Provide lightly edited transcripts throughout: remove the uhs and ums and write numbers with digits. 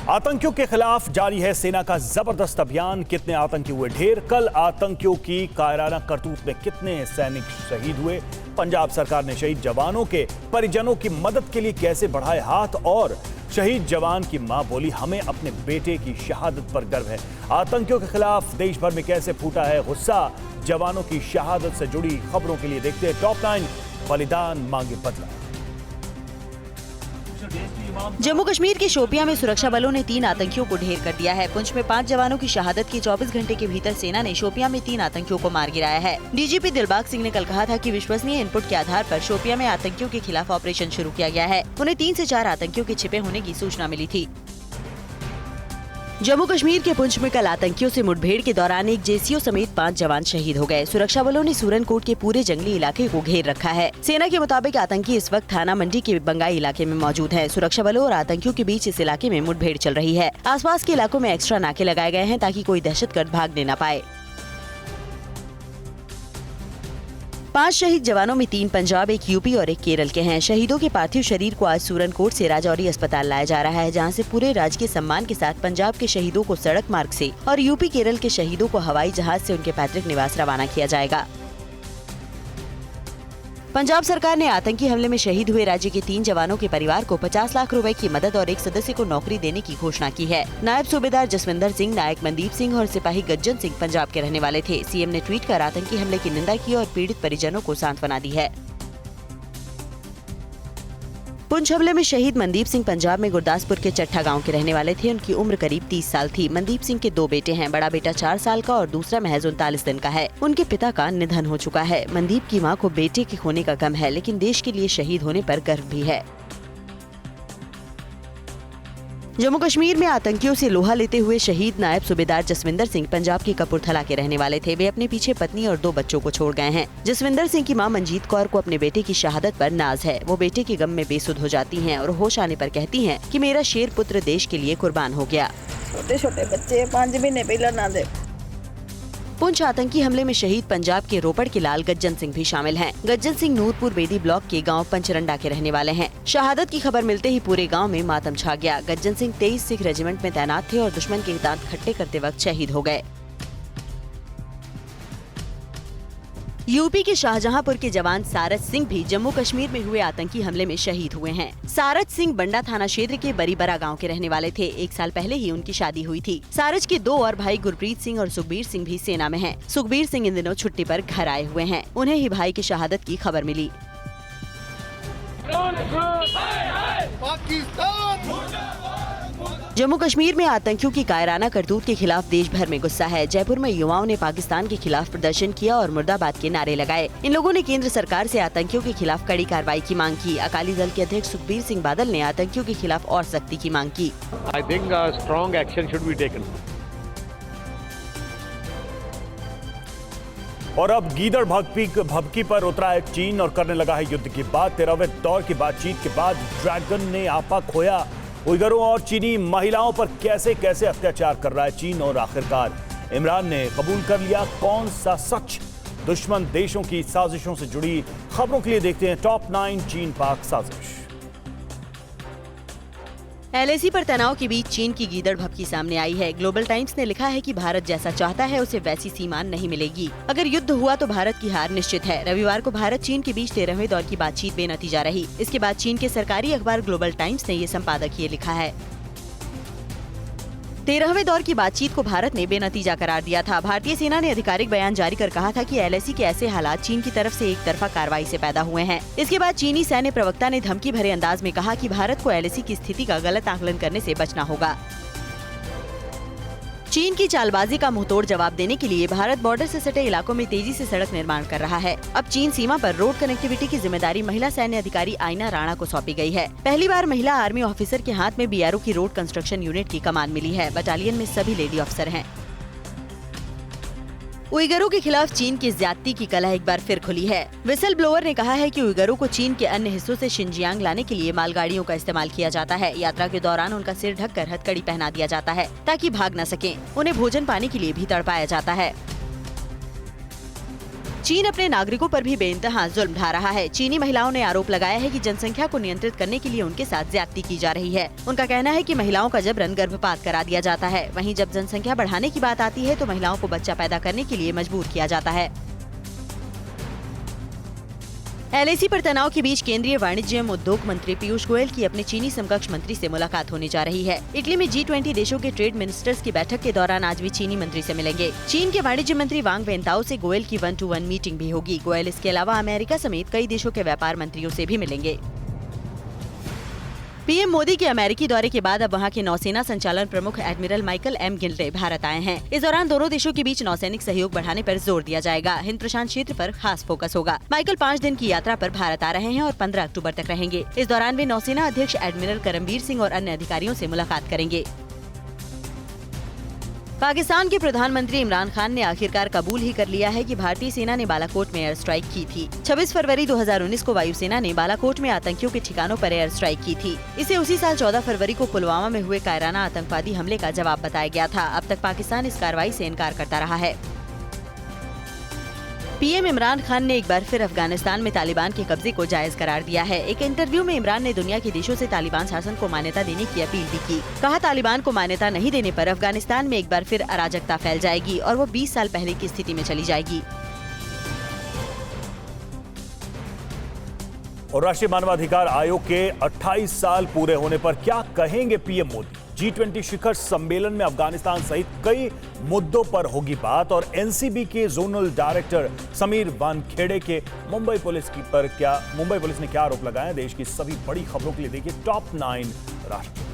आतंकियों के खिलाफ जारी है सेना का जबरदस्त अभियान। कितने आतंकी हुए ढेर? कल आतंकियों की कायराना करतूत में कितने सैनिक शहीद हुए? पंजाब सरकार ने शहीद जवानों के परिजनों की मदद के लिए कैसे बढ़ाए हाथ? और शहीद जवान की मां बोली, हमें अपने बेटे की शहादत पर गर्व है। आतंकियों के खिलाफ देश भर में कैसे फूटा है गुस्सा? जवानों की शहादत से जुड़ी खबरों के लिए देखते हैं टॉप 9 बलिदान मांगे बदला। जम्मू कश्मीर के शोपियां में सुरक्षा बलों ने 3 आतंकियों को ढेर कर दिया है। पुंछ में 5 जवानों की शहादत के 24 घंटे के भीतर सेना ने शोपियां में 3 आतंकियों को मार गिराया है। डीजीपी दिलबाग सिंह ने कल कहा था कि विश्वसनीय इनपुट के आधार पर शोपियां में आतंकियों के खिलाफ ऑपरेशन शुरू किया गया है। उन्हें 3 से 4 आतंकियों के छिपे होने की सूचना मिली थी। जम्मू कश्मीर के पुंछ में कल आतंकियों से मुठभेड़ के दौरान एक जेसीओ समेत 5 जवान शहीद हो गए। सुरक्षा बलों ने सूरनकोट के पूरे जंगली इलाके को घेर रखा है। सेना के मुताबिक आतंकी इस वक्त थाना मंडी के बंगाई इलाके में मौजूद है। सुरक्षा बलों और आतंकियों के बीच इस इलाके में मुठभेड़ चल रही है। आसपास के इलाकों में एक्स्ट्रा नाके लगाए गए हैं ताकि कोई दहशतगर्द भागने न पाए। 5 शहीद जवानों में 3 पंजाब, 1 यूपी और 1 केरल के हैं। शहीदों के पार्थिव शरीर को आज सूरनकोट से राजौरी अस्पताल लाया जा रहा है, जहां से पूरे राजकीय सम्मान के साथ पंजाब के शहीदों को सड़क मार्ग से और यूपी केरल के शहीदों को हवाई जहाज से उनके पैतृक निवास रवाना किया जाएगा। पंजाब सरकार ने आतंकी हमले में शहीद हुए राज्य के 3 जवानों के परिवार को 50 लाख रुपए की मदद और 1 सदस्य को नौकरी देने की घोषणा की है। नायब सूबेदार जसविंदर सिंह, नायक मनदीप सिंह और सिपाही गज्जन सिंह पंजाब के रहने वाले थे। सीएम ने ट्वीट कर आतंकी हमले की निंदा की और पीड़ित परिजनों को सांत्वना दी है। पुंछ हमले में शहीद मनदीप सिंह पंजाब में गुरदासपुर के चट्ठा गांव के रहने वाले थे। उनकी उम्र करीब 30 साल थी। मनदीप सिंह के 2 बेटे हैं। बड़ा बेटा 4 साल का और दूसरा महज 39 दिन का है। उनके पिता का निधन हो चुका है। मनदीप की मां को बेटे के खोने का गम है, लेकिन देश के लिए शहीद होने पर गर्व भी है। जम्मू कश्मीर में आतंकियों से लोहा लेते हुए शहीद नायब सूबेदार जसविंदर सिंह पंजाब के कपूरथला के रहने वाले थे। वे अपने पीछे पत्नी और 2 बच्चों को छोड़ गए हैं। जसविंदर सिंह की मां मंजीत कौर को अपने बेटे की शहादत पर नाज है। वो बेटे के गम में बेसुध हो जाती हैं और होश आने पर कहती हैं कि मेरा शेर पुत्र देश के लिए कुर्बान हो गया। छोटे छोटे बच्चे 5 महीने पहले ना दे। पुंछ आतंकी हमले में शहीद पंजाब के रोपड़ के लाल गज्जन सिंह भी शामिल हैं। गज्जन सिंह नूरपुर बेदी ब्लॉक के गांव पंचरंडा के रहने वाले हैं। शहादत की खबर मिलते ही पूरे गांव में मातम छा गया। गज्जन सिंह 23 सिख रेजिमेंट में तैनात थे और दुश्मन के दांत खट्टे करते वक्त शहीद हो गए। यूपी के शाहजहांपुर के जवान सारज सिंह भी जम्मू कश्मीर में हुए आतंकी हमले में शहीद हुए हैं। सारज सिंह बंडा थाना क्षेत्र के बरीबरा गांव के रहने वाले थे। 1 साल पहले ही उनकी शादी हुई थी। सारज के 2 और भाई गुरप्रीत सिंह और सुखबीर सिंह भी सेना में हैं। सुखबीर सिंह इन दिनों छुट्टी पर घर आए हुए हैं। उन्हें ही भाई की शहादत की खबर मिली। जम्मू कश्मीर में आतंकियों की कायराना करतूत के खिलाफ देश भर में गुस्सा है। जयपुर में युवाओं ने पाकिस्तान के खिलाफ प्रदर्शन किया और मुर्दाबाद के नारे लगाए। इन लोगों ने केंद्र सरकार से आतंकियों के खिलाफ कड़ी कार्रवाई की मांग की। अकाली दल के अध्यक्ष सुखबीर सिंह बादल ने आतंकियों के खिलाफ और सख्ती की मांग की। I think strong action should be taken. और अब गीदड़ भभकी पर उतरा है चीन और करने लगा है युद्ध की बात। 13वें दौर की बातचीत के बाद ड्रैगन ने आपा खोया। उइगरों और चीनी महिलाओं पर कैसे कैसे अत्याचार कर रहा है चीन, और आखिरकार इमरान ने कबूल कर लिया कौन सा सच? दुश्मन देशों की साजिशों से जुड़ी खबरों के लिए देखते हैं टॉप 9 चीन पाक साजिश। एलएसी पर तनाव के बीच चीन की गीदड़ भभकी सामने आई है। ग्लोबल टाइम्स ने लिखा है कि भारत जैसा चाहता है उसे वैसी सीमा नहीं मिलेगी। अगर युद्ध हुआ तो भारत की हार निश्चित है। रविवार को भारत चीन के बीच 13वें दौर की बातचीत बेनतीजा रही। इसके बाद चीन के सरकारी अखबार ग्लोबल टाइम्स ने ये संपादकीय लिखा है। 13वें दौर की बातचीत को भारत ने बेनतीजा करार दिया था। भारतीय सेना ने आधिकारिक बयान जारी कर कहा था कि एलएसी के ऐसे हालात चीन की तरफ से एक तरफा कार्रवाई से पैदा हुए हैं। इसके बाद चीनी सैन्य प्रवक्ता ने धमकी भरे अंदाज में कहा कि भारत को एलएसी की स्थिति का गलत आकलन करने से बचना होगा। चीन की चालबाजी का मुंहतोड़ जवाब देने के लिए भारत बॉर्डर से सटे इलाकों में तेजी से सड़क निर्माण कर रहा है। अब चीन सीमा पर रोड कनेक्टिविटी की जिम्मेदारी महिला सैन्य अधिकारी आइना राणा को सौंपी गई है। पहली बार महिला आर्मी ऑफिसर के हाथ में बीआरओ की रोड कंस्ट्रक्शन यूनिट की कमान मिली है। बटालियन में सभी लेडी अफसर हैं। उइगरों के खिलाफ चीन की ज्यादती की कला एक बार फिर खुली है। विसल ब्लोअर ने कहा है कि उइगरों को चीन के अन्य हिस्सों से शिनजियांग लाने के लिए मालगाड़ियों का इस्तेमाल किया जाता है। यात्रा के दौरान उनका सिर ढककर हथकड़ी पहना दिया जाता है ताकि भाग न सकें। उन्हें भोजन पाने के लिए भी तड़पाया जाता है। चीन अपने नागरिकों पर भी बेइंतहा जुल्म ढा रहा है। चीनी महिलाओं ने आरोप लगाया है कि जनसंख्या को नियंत्रित करने के लिए उनके साथ ज्यादती की जा रही है। उनका कहना है कि महिलाओं का जबरन गर्भपात करा दिया जाता है। वहीं जब जनसंख्या बढ़ाने की बात आती है तो महिलाओं को बच्चा पैदा करने के लिए मजबूर किया जाता है। एलएसी पर तनाव के बीच केंद्रीय वाणिज्य एवं उद्योग मंत्री पीयूष गोयल की अपने चीनी समकक्ष मंत्री से मुलाकात होने जा रही है। इटली में G20 देशों के ट्रेड मिनिस्टर्स की बैठक के दौरान आज भी चीनी मंत्री से मिलेंगे। चीन के वाणिज्य मंत्री वांग वेंताओ से गोयल की 1-to-1 मीटिंग भी होगी। गोयल इसके अलावा अमेरिका समेत कई देशों के व्यापार मंत्रियों से भी मिलेंगे। पीएम मोदी के अमेरिकी दौरे के बाद अब वहां के नौसेना संचालन प्रमुख admiral Michael M Gilday Bharat आए हैं। इस दौरान दोनों देशों के बीच नौसैनिक सहयोग बढ़ाने पर जोर दिया जाएगा। हिंद प्रशांत क्षेत्र पर खास फोकस होगा। माइकल 5 दिन की यात्रा पर भारत आ रहे हैं और 15 अक्टूबर तक रहेंगे। इस दौरान वे नौसेना अध्यक्ष एडमिरल करमबीर सिंह और अन्य अधिकारियों से मुलाकात करेंगे। पाकिस्तान के प्रधानमंत्री इमरान खान ने आखिरकार कबूल ही कर लिया है कि भारतीय सेना ने बालाकोट में एयर स्ट्राइक की थी। 26 फरवरी 2019 को वायुसेना ने बालाकोट में आतंकियों के ठिकानों पर एयर स्ट्राइक की थी। इसे उसी साल 14 फरवरी को पुलवामा में हुए कायराना आतंकवादी हमले का जवाब बताया गया था। अब तक पाकिस्तान इस कार्रवाई से इनकार करता रहा है। पीएम इमरान खान ने एक बार फिर अफगानिस्तान में तालिबान के कब्जे को जायज करार दिया है। एक इंटरव्यू में इमरान ने दुनिया के देशों से तालिबान शासन को मान्यता देने की अपील भी की। कहा, तालिबान को मान्यता नहीं देने पर अफगानिस्तान में एक बार फिर अराजकता फैल जाएगी और वो 20 साल पहले की स्थिति में चली जाएगी। और राष्ट्रीय मानवाधिकार आयोग के 28 साल पूरे होने पर क्या कहेंगे पीएम मोदी? G20 शिखर सम्मेलन में अफगानिस्तान सहित कई मुद्दों पर होगी बात। और एनसीबी के जोनल डायरेक्टर समीर वानखेड़े के मुंबई पुलिस ने क्या आरोप लगाए? देश की सभी बड़ी खबरों के लिए देखिए टॉप 9 राष्ट्र।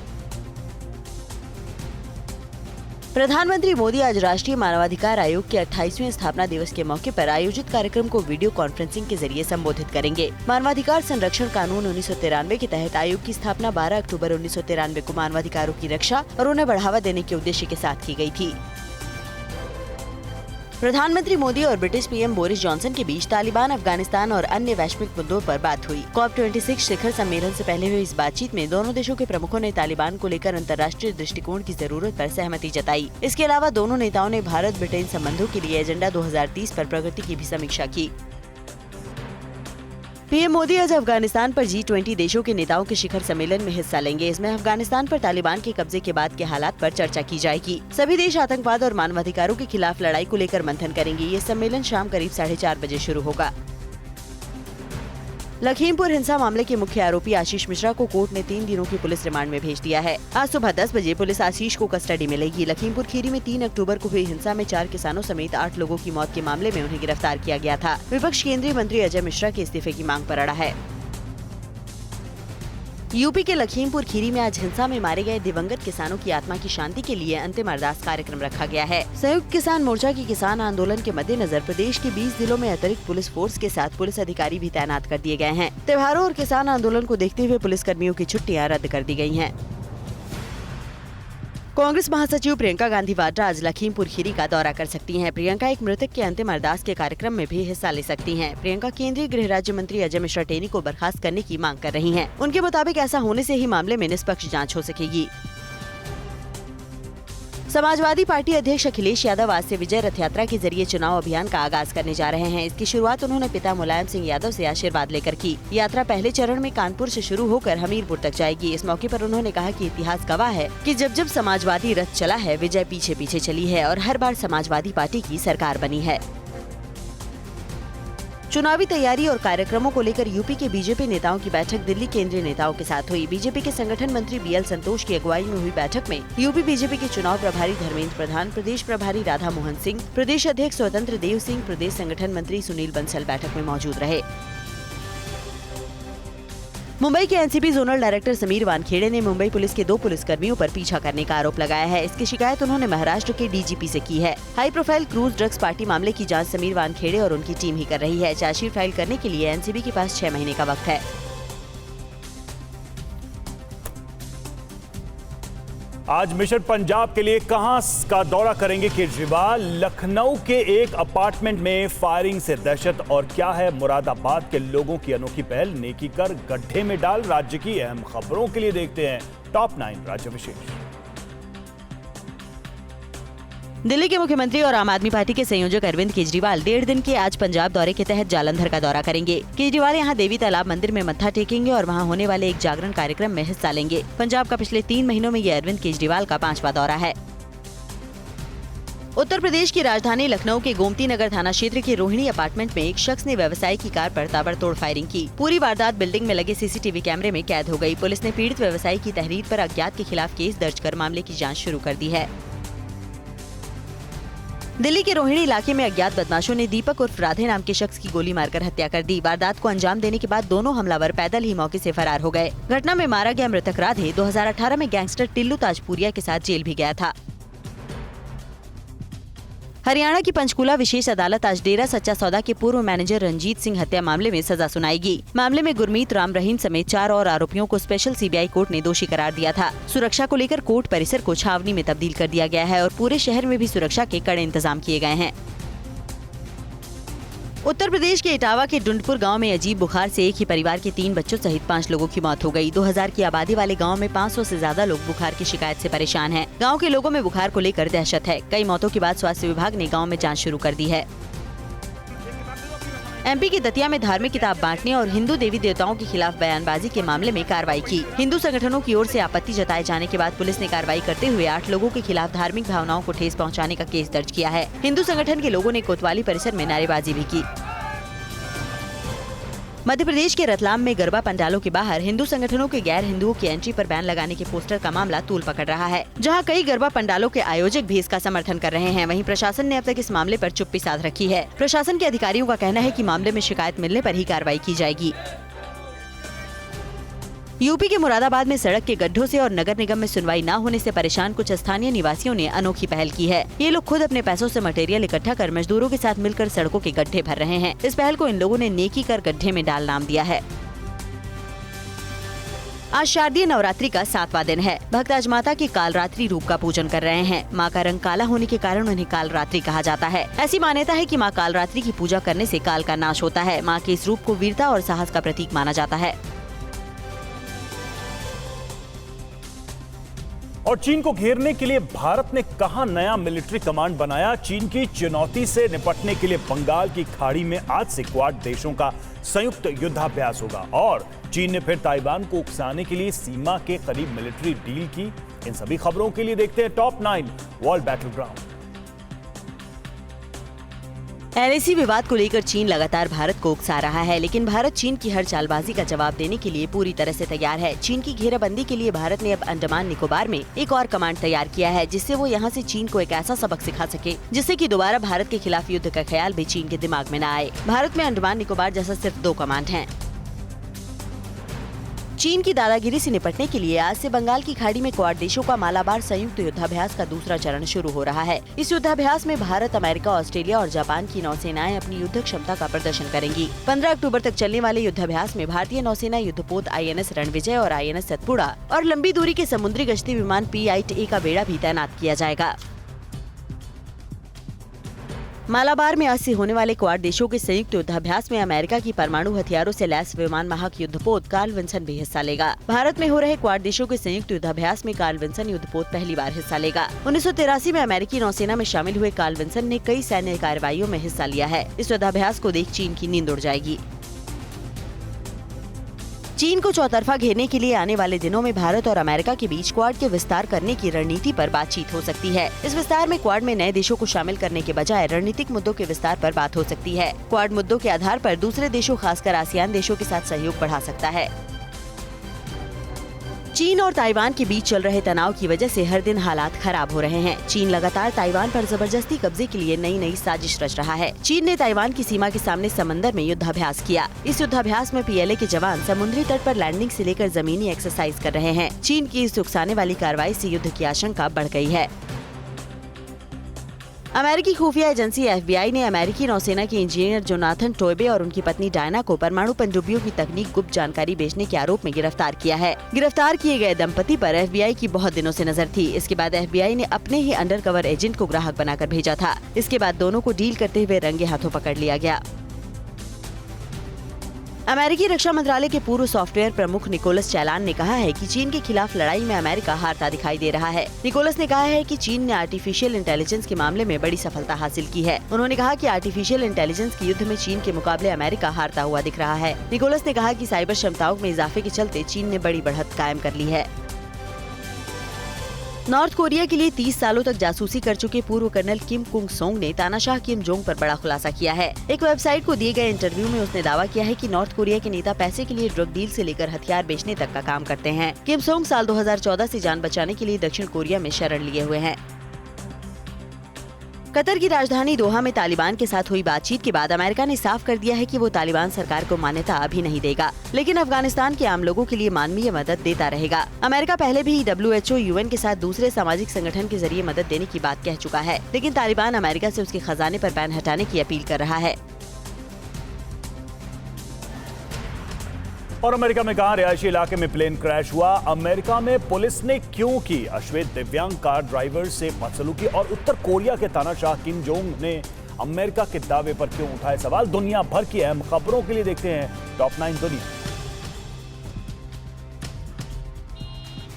प्रधानमंत्री मोदी आज राष्ट्रीय मानवाधिकार आयोग के 28वें स्थापना दिवस के मौके पर आयोजित कार्यक्रम को वीडियो कॉन्फ्रेंसिंग के जरिए संबोधित करेंगे। मानवाधिकार संरक्षण कानून 1993 के तहत आयोग की स्थापना 12 अक्टूबर 1993 को मानवाधिकारों की रक्षा और उन्हें बढ़ावा देने के उद्देश्य के साथ की गई थी। प्रधानमंत्री मोदी और ब्रिटिश पीएम बोरिस जॉनसन के बीच तालिबान, अफगानिस्तान और अन्य वैश्विक मुद्दों पर बात हुई। COP26 शिखर सम्मेलन से पहले हुई इस बातचीत में दोनों देशों के प्रमुखों ने तालिबान को लेकर अंतर्राष्ट्रीय दृष्टिकोण की जरूरत पर सहमति जताई। इसके अलावा दोनों नेताओं ने भारत ब्रिटेन संबंधों के लिए एजेंडा 2030 पर प्रगति की भी समीक्षा की। पीएम मोदी आज अफगानिस्तान पर G20 देशों के नेताओं के शिखर सम्मेलन में हिस्सा लेंगे। इसमें अफगानिस्तान पर तालिबान के कब्जे के बाद के हालात पर चर्चा की जाएगी। सभी देश आतंकवाद और मानवाधिकारों के खिलाफ लड़ाई को लेकर मंथन करेंगे। ये सम्मेलन शाम करीब 4:30 बजे शुरू होगा। लखीमपुर हिंसा मामले के मुख्य आरोपी आशीष मिश्रा को कोर्ट ने 3 दिनों की पुलिस रिमांड में भेज दिया है। आज सुबह 10 बजे पुलिस आशीष को कस्टडी में लेगी। लखीमपुर खीरी में 3 अक्टूबर को हुई हिंसा में 4 किसानों समेत 8 लोगों की मौत के मामले में उन्हें गिरफ्तार किया गया था। विपक्ष केंद्रीय मंत्री अजय मिश्रा के इस्तीफे की मांग पर अड़ा है। यूपी के लखीमपुर खीरी में आज हिंसा में मारे गए दिवंगत किसानों की आत्मा की शांति के लिए अंतिम अरदास कार्यक्रम रखा गया है। संयुक्त किसान मोर्चा की किसान आंदोलन के मद्देनजर प्रदेश के 20 जिलों में अतिरिक्त पुलिस फोर्स के साथ पुलिस अधिकारी भी तैनात कर दिए गए हैं। त्योहारों और किसान आंदोलन को देखते हुए पुलिस कर्मियों की छुट्टियां रद्द कर दी गयी हैं। कांग्रेस महासचिव प्रियंका गांधी वाड्रा आज लखीमपुर खीरी का दौरा कर सकती हैं। प्रियंका एक मृतक के अंतिम अरदास के कार्यक्रम में भी हिस्सा ले सकती हैं। प्रियंका केंद्रीय गृह राज्य मंत्री अजय मिश्रा टेनी को बर्खास्त करने की मांग कर रही हैं। उनके मुताबिक ऐसा होने से ही मामले में निष्पक्ष जांच हो सकेगी। समाजवादी पार्टी अध्यक्ष अखिलेश यादव आज से विजय रथ यात्रा के जरिए चुनाव अभियान का आगाज करने जा रहे हैं। इसकी शुरुआत उन्होंने पिता मुलायम सिंह यादव से आशीर्वाद लेकर की। यात्रा पहले चरण में कानपुर से शुरू होकर हमीरपुर तक जाएगी। इस मौके पर उन्होंने कहा कि इतिहास गवाह है कि जब जब समाजवादी रथ चला है, विजय पीछे पीछे चली है और हर बार समाजवादी पार्टी की सरकार बनी है। चुनावी तैयारी और कार्यक्रमों को लेकर यूपी के बीजेपी नेताओं की बैठक दिल्ली केंद्रीय नेताओं के साथ हुई। बीजेपी के संगठन मंत्री BL संतोष की अगुवाई में हुई बैठक में यूपी बीजेपी के चुनाव प्रभारी धर्मेंद्र प्रधान, प्रदेश प्रभारी राधा मोहन सिंह, प्रदेश अध्यक्ष स्वतंत्र देव सिंह, प्रदेश संगठन मंत्री सुनील बंसल बैठक में मौजूद रहे। मुंबई के NCB zonal director Sameer Wankhede ने मुंबई पुलिस के 2 पुलिसकर्मियों पर पीछा करने का आरोप लगाया है। इसकी शिकायत उन्होंने महाराष्ट्र के डीजीपी से की है। High profile cruise drugs party मामले की जांच समीर वानखेड़े और उनकी टीम ही कर रही है। चार्जशीट फाइल करने के लिए एनसीबी के पास 6 महीने का वक्त है। आज मिशन पंजाब के लिए कहां का दौरा करेंगे केजरीवाल? लखनऊ के एक अपार्टमेंट में फायरिंग से दहशत और क्या है मुरादाबाद के लोगों की अनोखी पहल? नेकी कर गड्ढे में डाल। राज्य की अहम खबरों के लिए देखते हैं टॉप 9 राज्य विशेष। दिल्ली के मुख्यमंत्री और आम आदमी पार्टी के संयोजक अरविंद केजरीवाल 1.5 दिन के आज पंजाब दौरे के तहत जालंधर का दौरा करेंगे। केजरीवाल यहां देवी तालाब मंदिर में मत्था टेकेंगे और वहां होने वाले एक जागरण कार्यक्रम में हिस्सा लेंगे। पंजाब का पिछले 3 महीनों में ये अरविंद केजरीवाल का 5वां दौरा है। उत्तर प्रदेश की राजधानी लखनऊ के गोमती नगर थाना क्षेत्र के रोहिणी अपार्टमेंट में एक शख्स ने व्यवसायी की कार पर ताबड़तोड़ फायरिंग की। पूरी वारदात बिल्डिंग में लगे सीसीटीवी कैमरे में कैद हो गई। पुलिस ने पीड़ित व्यवसायी की तहरीर पर अज्ञात के खिलाफ केस दर्ज कर मामले की जांच शुरू कर दी है। दिल्ली के रोहिणी इलाके में अज्ञात बदमाशों ने दीपक उर्फ राधे नाम के शख्स की गोली मारकर हत्या कर दी। वारदात को अंजाम देने के बाद दोनों हमलावर पैदल ही मौके से फरार हो गए। घटना में मारा गया मृतक राधे 2018 में गैंगस्टर टिल्लू ताजपुरिया के साथ जेल भी गया था। हरियाणा की पंचकूला विशेष अदालत आज डेरा सच्चा सौदा के पूर्व मैनेजर रंजीत सिंह हत्या मामले में सजा सुनाएगी। मामले में गुरमीत राम रहीम समेत 4 और आरोपियों को स्पेशल सीबीआई कोर्ट ने दोषी करार दिया था। सुरक्षा को लेकर कोर्ट परिसर को छावनी में तब्दील कर दिया गया है और पूरे शहर में भी सुरक्षा के कड़े इंतजाम किए गए हैं। उत्तर प्रदेश के इटावा के डुंडपुर गांव में अजीब बुखार से एक ही परिवार के 3 बच्चों सहित 5 लोगों की मौत हो गई। 2000 की आबादी वाले गांव में 500 से ज्यादा लोग बुखार की शिकायत से परेशान हैं। गांव के लोगों में बुखार को लेकर दहशत है। कई मौतों के बाद स्वास्थ्य विभाग ने गांव में जांच शुरू कर दी है। एमपी के दतिया में धार्मिक किताब बांटने और हिंदू देवी देवताओं के खिलाफ बयानबाजी के मामले में कार्रवाई की। हिंदू संगठनों की ओर से आपत्ति जताए जाने के बाद पुलिस ने कार्रवाई करते हुए 8 लोगों के खिलाफ धार्मिक भावनाओं को ठेस पहुँचाने का केस दर्ज किया है। हिंदू संगठन के लोगों ने कोतवाली परिसर में नारेबाजी भी की। मध्य प्रदेश के रतलाम में गरबा पंडालों के बाहर हिंदू संगठनों के गैर हिंदुओं की एंट्री पर बैन लगाने के पोस्टर का मामला तूल पकड़ रहा है। जहां कई गरबा पंडालों के आयोजक भी इसका समर्थन कर रहे हैं, वहीं प्रशासन ने अब तक इस मामले पर चुप्पी साध रखी है। प्रशासन के अधिकारियों का कहना है कि मामले में शिकायत मिलने पर ही कार्रवाई की जाएगी। यूपी के मुरादाबाद में सड़क के गड्ढों से और नगर निगम में सुनवाई न होने से परेशान कुछ स्थानीय निवासियों ने अनोखी पहल की है। ये लोग खुद अपने पैसों से मटेरियल इकट्ठा कर मजदूरों के साथ मिलकर सड़कों के गड्ढे भर रहे हैं। इस पहल को इन लोगों ने नेकी कर गड्ढे में डाल नाम दिया है। आज शारदीय नवरात्रि का 7वां दिन है। भक्त आज माता के कालरात्रि रूप का पूजन कर रहे हैं। माँ का रंग काला होने के कारण उन्हें कालरात्रि कहा जाता है। ऐसी मान्यता है कि माँ कालरात्रि की पूजा करने से काल का नाश होता है। माँ के इस रूप को वीरता और साहस का प्रतीक माना जाता है। और चीन को घेरने के लिए भारत ने कहां नया मिलिट्री कमांड बनाया? चीन की चुनौती से निपटने के लिए बंगाल की खाड़ी में आज से क्वाड देशों का संयुक्त युद्धाभ्यास होगा और चीन ने फिर ताइवान को उकसाने के लिए सीमा के करीब मिलिट्री डील की। इन सभी खबरों के लिए देखते हैं टॉप 9 वर्ल्ड बैटलग्राउंड। एलएसी विवाद को लेकर चीन लगातार भारत को उकसा रहा है, लेकिन भारत चीन की हर चालबाजी का जवाब देने के लिए पूरी तरह से तैयार है। चीन की घेराबंदी के लिए भारत ने अब अंडमान निकोबार में एक और कमांड तैयार किया है, जिससे वो यहाँ से चीन को एक ऐसा सबक सिखा सके जिससे कि दोबारा भारत के खिलाफ युद्ध का ख्याल भी चीन के दिमाग में न आए। भारत में अंडमान निकोबार जैसा सिर्फ 2 कमांड हैं। चीन की दादागिरी से निपटने के लिए आज से बंगाल की खाड़ी में क्वाड देशों का मालाबार संयुक्त युद्धाभ्यास का दूसरा चरण शुरू हो रहा है। इस युद्धाभ्यास में भारत, अमेरिका, ऑस्ट्रेलिया और जापान की नौसेनाएं अपनी युद्ध क्षमता का प्रदर्शन करेंगी। 15 अक्टूबर तक चलने वाले युद्धाभ्यास में भारतीय नौसेना युद्धपोत INS रणविजय और INS सतपुड़ा और लंबी दूरी के समुद्री गश्ती विमान P-8A का बेड़ा भी तैनात किया जाएगा। मालाबार में आज से होने वाले क्वाड देशों के संयुक्त युद्धाभ्यास में अमेरिका की परमाणु हथियारों से लैस विमान वाहक युद्धपोत कार्ल विंसन भी हिस्सा लेगा। भारत में हो रहे क्वाड देशों के संयुक्त युद्धाभ्यास में कार्ल विंसन युद्धपोत पहली बार हिस्सा लेगा। 1983 में अमेरिकी नौसेना में शामिल हुए कार्ल विंसन ने कई सैन्य कार्रवाइयों में हिस्सा लिया है। इस युद्धाभ्यास को देख चीन की नींद उड़ जाएगी। चीन को चौतरफा घेरने के लिए आने वाले दिनों में भारत और अमेरिका के बीच क्वाड के विस्तार करने की रणनीति पर बातचीत हो सकती है। इस विस्तार में क्वाड में नए देशों को शामिल करने के बजाय रणनीतिक मुद्दों के विस्तार पर बात हो सकती है। क्वाड मुद्दों के आधार पर दूसरे देशों, खासकर आसियान देशों के साथ सहयोग बढ़ा सकता है। चीन और ताइवान के बीच चल रहे तनाव की वजह से हर दिन हालात खराब हो रहे हैं। चीन लगातार ताइवान पर जबरदस्ती कब्जे के लिए नई साजिश रच रहा है। चीन ने ताइवान की सीमा के सामने समंदर में युद्धाभ्यास किया। इस युद्धाभ्यास में PLA के जवान समुद्री तट पर लैंडिंग से लेकर जमीनी एक्सरसाइज कर रहे हैं। चीन की इस उकसाने वाली कार्रवाई से युद्ध की आशंका बढ़ गई है। अमेरिकी खुफिया एजेंसी FBI ने अमेरिकी नौसेना के इंजीनियर जोनाथन टोयबे और उनकी पत्नी डायना को परमाणु पनडुब्बियों की तकनीक गुप्त जानकारी बेचने के आरोप में गिरफ्तार किया है। गिरफ्तार किए गए दंपति पर FBI की बहुत दिनों से नजर थी। इसके बाद FBI ने अपने ही अंडरकवर एजेंट को ग्राहक बनाकर भेजा था। इसके बाद दोनों को डील करते हुए रंगे हाथों पकड़ लिया गया। अमेरिकी रक्षा मंत्रालय के पूर्व सॉफ्टवेयर प्रमुख निकोलस चैलान ने कहा है कि चीन के खिलाफ लड़ाई में अमेरिका हारता दिखाई दे रहा है। निकोलस ने कहा है कि चीन ने आर्टिफिशियल इंटेलिजेंस के मामले में बड़ी सफलता हासिल की है। उन्होंने कहा कि आर्टिफिशियल इंटेलिजेंस के युद्ध में चीन के मुकाबले अमेरिका हारता हुआ दिख रहा है। निकोलस ने कहा कि साइबर क्षमताओं में इजाफे के चलते चीन ने बड़ी बढ़त कायम कर ली है। नॉर्थ कोरिया के लिए 30 सालों तक जासूसी कर चुके पूर्व कर्नल किम कुंग सोंग ने तानाशाह किम जोंग पर बड़ा खुलासा किया है। एक वेबसाइट को दिए गए इंटरव्यू में उसने दावा किया है कि नॉर्थ कोरिया के नेता पैसे के लिए ड्रग डील से लेकर हथियार बेचने तक का काम करते हैं। किम सोंग साल 2014 से जान बचाने के लिए दक्षिण कोरिया में शरण लिए हुए हैं। कतर की राजधानी दोहा में तालिबान के साथ हुई बातचीत के बाद अमेरिका ने साफ कर दिया है कि वो तालिबान सरकार को मान्यता अभी नहीं देगा, लेकिन अफगानिस्तान के आम लोगों के लिए मानवीय मदद देता रहेगा। अमेरिका पहले भी WHO, UN के साथ दूसरे सामाजिक संगठन के जरिए मदद देने की बात कह चुका है, लेकिन तालिबान अमेरिका से उसके खजाने पर बैन हटाने की अपील कर रहा है। और अमेरिका में कहा रिहायशी इलाके में प्लेन क्रैश हुआ। अमेरिका में पुलिस ने क्यों की अश्वेत दिव्यांग कार ड्राइवर से बदसलूकी, और उत्तर कोरिया के तानाशाह किम जोंग ने अमेरिका के दावे पर क्यों उठाए सवाल। दुनिया भर की अहम खबरों के लिए देखते हैं टॉप 9 दुनिया।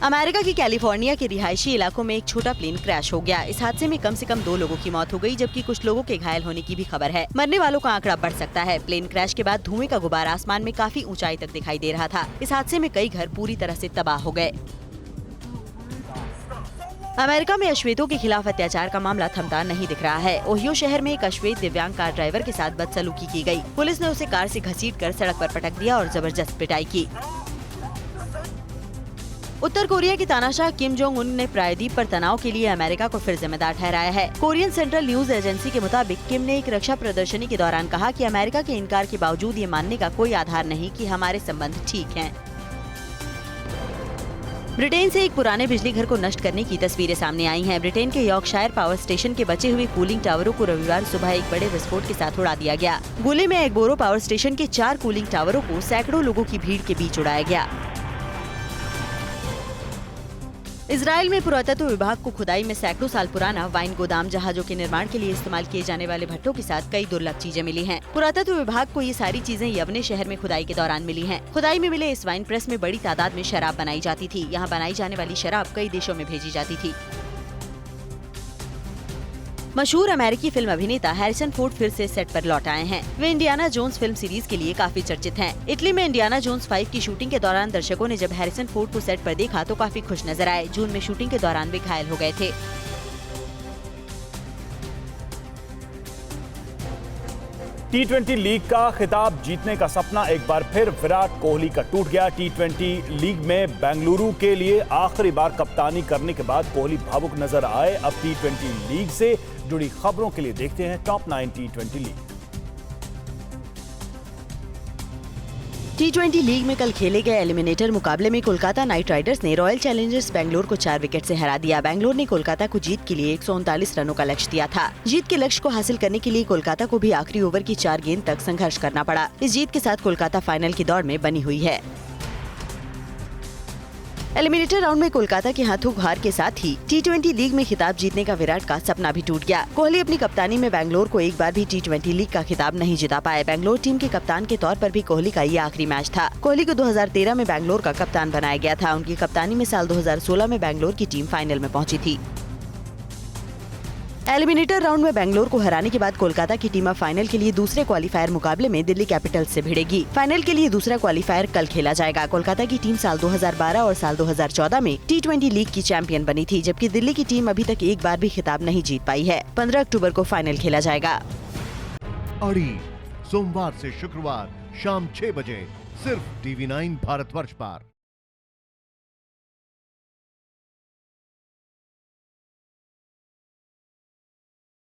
अमेरिका की कैलिफोर्निया के रिहायशी इलाकों में एक छोटा प्लेन क्रैश हो गया। इस हादसे में कम से कम 2 लोगों की मौत हो गई, जबकि कुछ लोगों के घायल होने की भी खबर है। मरने वालों का आंकड़ा बढ़ सकता है। प्लेन क्रैश के बाद धुएं का गुबार आसमान में काफी ऊंचाई तक दिखाई दे रहा था। इस हादसे में कई घर पूरी तरह से तबाह हो गए। अमेरिका में अश्वेतों के खिलाफ अत्याचार का मामला थमता नहीं दिख रहा है। ओहियो शहर में एक अश्वेत दिव्यांग कार ड्राइवर के साथ बदसलूकी की गई। पुलिस ने उसे कार से घसीटकर सड़क पर पटक दिया और जबरदस्त पिटाई की। उत्तर कोरिया के तानाशाह किम जोंग उन ने प्रायद्वीप पर तनाव के लिए अमेरिका को फिर जिम्मेदार ठहराया है। कोरियन सेंट्रल न्यूज एजेंसी के मुताबिक किम ने एक रक्षा प्रदर्शनी के दौरान कहा कि अमेरिका के इनकार के बावजूद ये मानने का कोई आधार नहीं कि हमारे संबंध ठीक हैं। ब्रिटेन से एक पुराने बिजली घर को नष्ट करने की तस्वीरें सामने आई हैं। ब्रिटेन के यॉर्कशायर पावर स्टेशन के बचे हुए कूलिंग टावरों को रविवार सुबह एक बड़े विस्फोट के साथ उड़ा दिया गया। गोले में एग्बोरो पावर स्टेशन के 4 कूलिंग टावरों को सैकड़ों लोगों की भीड़ के बीच उड़ाया गया। इजराइल में पुरातत्व विभाग को खुदाई में सैकड़ों साल पुराना वाइन गोदाम, जहाजों के निर्माण के लिए इस्तेमाल किए जाने वाले भट्टों के साथ कई दुर्लभ चीजें मिली हैं। पुरातत्व विभाग को ये सारी चीजें यवने शहर में खुदाई के दौरान मिली हैं। खुदाई में मिले इस वाइन प्रेस में बड़ी तादाद में शराब बनाई जाती थी। यहाँ बनाई जाने वाली शराब कई देशों में भेजी जाती थी। मशहूर अमेरिकी फिल्म अभिनेता हैरिसन फोर्ड फिर से सेट पर लौट आए हैं। वे इंडियाना जोन्स फिल्म सीरीज के लिए काफी चर्चित हैं। इटली में इंडियाना जोन्स 5 की शूटिंग के दौरान दर्शकों ने जब हैरिसन फोर्ड को सेट पर देखा तो काफी खुश नजर आए। जून में शूटिंग के दौरान वे घायल हो गए थे। T20 लीग का खिताब जीतने का सपना एक बार फिर विराट कोहली का टूट गया। T20 लीग में बेंगलुरु के लिए आखिरी बार कप्तानी करने के बाद कोहली भावुक नजर आए। अब T20 लीग से जुड़ी खबरों के लिए देखते हैं top 9 T20 league. T20 league में कल खेले गए एलिमिनेटर मुकाबले में कोलकाता नाइट राइडर्स ने रॉयल चैलेंजर्स बेंगलोर को 4 विकेट से हरा दिया। बेंगलोर ने कोलकाता को जीत के लिए 139 रनों का लक्ष्य दिया था। जीत के लक्ष्य को हासिल करने के लिए कोलकाता को भी आखिरी ओवर की 4 गेंद तक संघर्ष करना पड़ा। इस जीत के साथ कोलकाता फाइनल की दौड़ में बनी हुई है। एलिमिनेटर राउंड में कोलकाता के हाथों हार के साथ ही T20 लीग में खिताब जीतने का विराट का सपना भी टूट गया। कोहली अपनी कप्तानी में बेंगलोर को एक बार भी T20 लीग का खिताब नहीं जिता पाए। बेंगलोर टीम के कप्तान के तौर पर भी कोहली का ये आखिरी मैच था। कोहली को 2013 में बेंगलोर का कप्तान बनाया गया था। उनकी कप्तानी में साल 2016 में बेंगलोर की टीम फाइनल में पहुंची थी। एलिमिनेटर राउंड में बेंगलोर को हराने के बाद कोलकाता की टीम अब फाइनल के लिए दूसरे क्वालीफायर मुकाबले में दिल्ली कैपिटल्स से भिड़ेगी। फाइनल के लिए दूसरा क्वालीफायर कल खेला जाएगा। कोलकाता की टीम साल 2012 और साल 2014 में T20 लीग की चैंपियन बनी थी, जबकि दिल्ली की टीम अभी तक एक बार भी खिताब नहीं जीत पाई है। 15 अक्टूबर को फाइनल खेला जाएगा। अड़ी सोमवार से शुक्रवार शाम 6 बजे सिर्फ TV9 भारतवर्ष पर।